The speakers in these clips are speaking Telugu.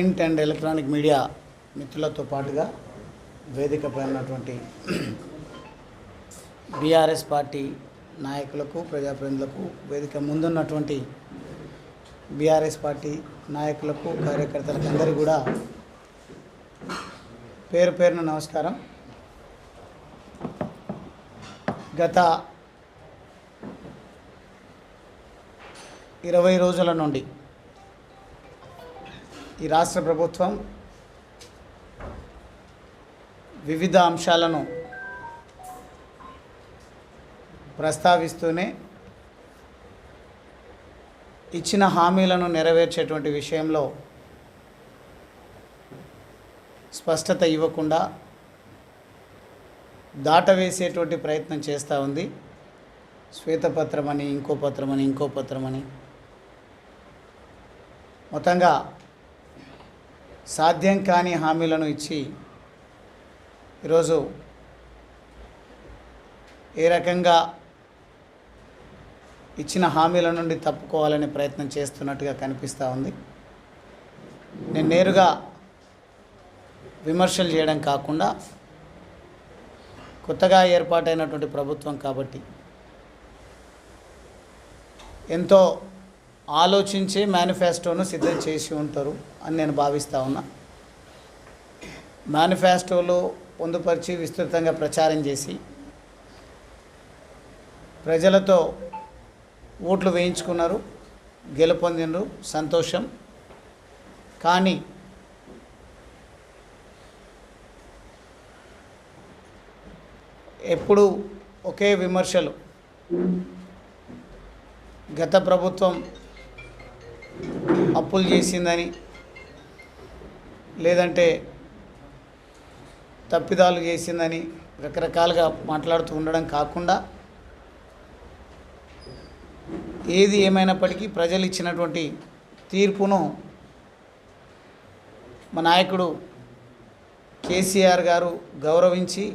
ప్రింట్ అండ్ ఎలక్ట్రానిక్ మీడియా మిత్రులతో పాటుగా వేదికపై ఉన్నటువంటి బీఆర్ఎస్ పార్టీ నాయకులకు ప్రజాప్రతినిధులకు వేదిక ముందున్నటువంటి బీఆర్ఎస్ పార్టీ నాయకులకు కార్యకర్తలకు అందరికీ కూడా పేరు పేరున నమస్కారం. గత 20 రోజుల నుండి ఈ రాష్ట్ర ప్రభుత్వం వివిధ అంశాలను ప్రస్తావిస్తూనే ఇచ్చిన హామీలను నెరవేర్చేటువంటి విషయంలో స్పష్టత ఇవ్వకుండా దాటవేసేటువంటి ప్రయత్నం చేస్తూ ఉంది. శ్వేతపత్రమని ఇంకో పత్రమని మొత్తంగా సాధ్యం కాని హామీలను ఇచ్చి ఈరోజు ఏ రకంగా ఇచ్చిన హామీల నుండి తప్పుకోవాలనే ప్రయత్నం చేస్తున్నట్టుగా కనిపిస్తూ ఉంది. నేను నేరుగా విమర్శలు చేయడం కాకుండా కొత్తగా ఏర్పాటైనటువంటి ప్రభుత్వం కాబట్టి ఎంతో ఆలోచించే మేనిఫెస్టోను సిద్ధం చేసి ఉంటారు అని నేను భావిస్తూ ఉన్నా. మేనిఫెస్టోలో పొందుపరిచి విస్తృతంగా ప్రచారం చేసి ప్రజలతో ఓట్లు వేయించుకున్నారు, గెలుపొందినరు, సంతోషం. కానీ ఎప్పుడు ఒకే విమర్శలు. గత ప్రభుత్వం అప్పులు చేసిందని, లేదంటే తప్పిదాలు చేసిందని రకరకాలుగా మాట్లాడుతూ ఉండడం కాకుండా ఏది ఏమైనప్పటికీ ప్రజలు ఇచ్చినటువంటి తీర్పును మా నాయకుడు కేసీఆర్ గారు గౌరవించి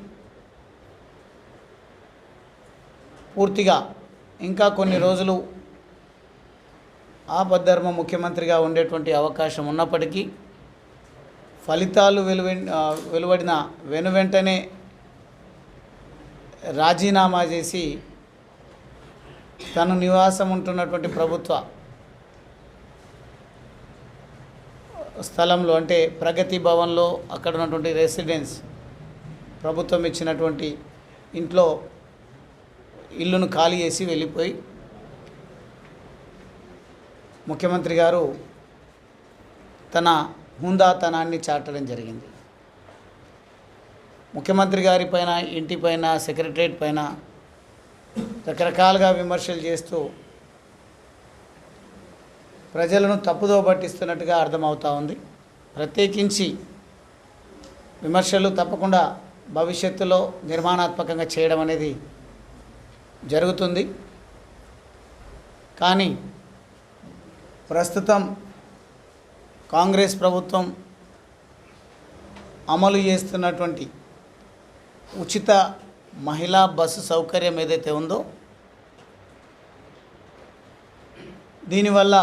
పూర్తిగా ఇంకా కొన్ని రోజులు ఆపద్ధర్మ ముఖ్యమంత్రిగా ఉండేటువంటి అవకాశం ఉన్నప్పటికీ ఫలితాలు వెలువడిన వెనువెంటనే రాజీనామా చేసి తను నివాసం ఉంటున్నటువంటి ప్రభుత్వ స్థలంలో అంటే ప్రగతి భవన్లో అక్కడ ఉన్నటువంటి రెసిడెన్స్ ప్రభుత్వం ఇచ్చినటువంటి ఇంట్లో ఇల్లును ఖాళీ చేసి వెళ్ళిపోయి ముఖ్యమంత్రి గారు తన హుందాతనాన్ని చాటడం జరిగింది. ముఖ్యమంత్రి గారి పైన, ఇంటిపైన, సెక్రటరేట్ పైన రకరకాలుగా విమర్శలు చేస్తూ ప్రజలను తప్పుదో పట్టిస్తున్నట్టుగా అర్థమవుతూ ఉంది. ప్రత్యేకించి విమర్శలు తప్పకుండా భవిష్యత్తులో నిర్మాణాత్మకంగా చేయడం అనేది జరుగుతుంది. కానీ ప్రస్తుతం కాంగ్రెస్ ప్రభుత్వం అమలు చేస్తున్నటువంటి ఉచిత మహిళా బస్సు సౌకర్యం ఏదైతే ఉందో దీనివల్ల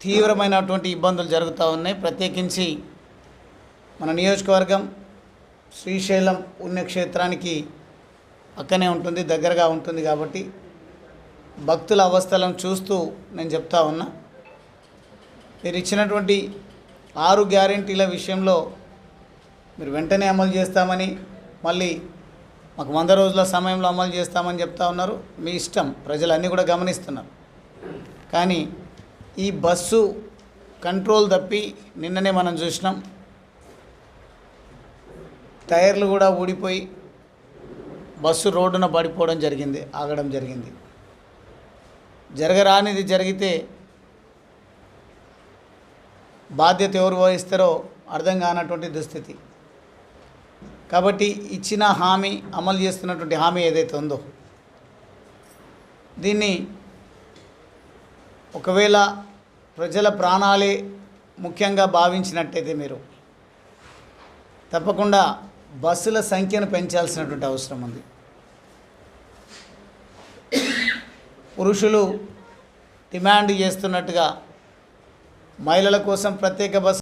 తీవ్రమైనటువంటి ఇబ్బందులు జరుగుతూ ఉన్నాయి. ప్రత్యేకించి మన నియోజకవర్గం శ్రీశైలం పుణ్యక్షేత్రానికి పక్కనే ఉంటుంది, దగ్గరగా ఉంటుంది. కాబట్టి భక్తుల అవస్థలను చూస్తూ నేను చెప్తా ఉన్నా, మీరు ఇచ్చినటువంటి 6 గ్యారెంటీల విషయంలో మీరు వెంటనే అమలు చేస్తామని, మళ్ళీ మాకు 100 రోజుల సమయంలో అమలు చేస్తామని చెప్తా ఉన్నారు. మీ ఇష్టం, ప్రజలు అన్నీ కూడా గమనిస్తున్నారు. కానీ ఈ బస్సు కంట్రోల్ తప్పి నిన్ననే మనం చూసినాం, టైర్లు కూడా ఊడిపోయి బస్సు రోడ్డున పడిపోవడం జరిగింది, ఆగడం జరిగింది. జరగరానిది జరిగితే బాధ్యత ఎవరు వహిస్తారో అర్థం కానటువంటి దుస్థితి. కాబట్టి ఇచ్చిన హామీ, అమలు చేస్తున్నటువంటి హామీ ఏదైతే ఉందో దీన్ని ఒకవేళ ప్రజల ప్రాణాలే ముఖ్యంగా భావించినట్టయితే మీరు తప్పకుండా బస్సుల సంఖ్యను పెంచాల్సినటువంటి అవసరం ఉంది. పురుషులు డిమాండ్ చేస్తున్నట్టుగా మహిళల కోసం ప్రత్యేక బస్సు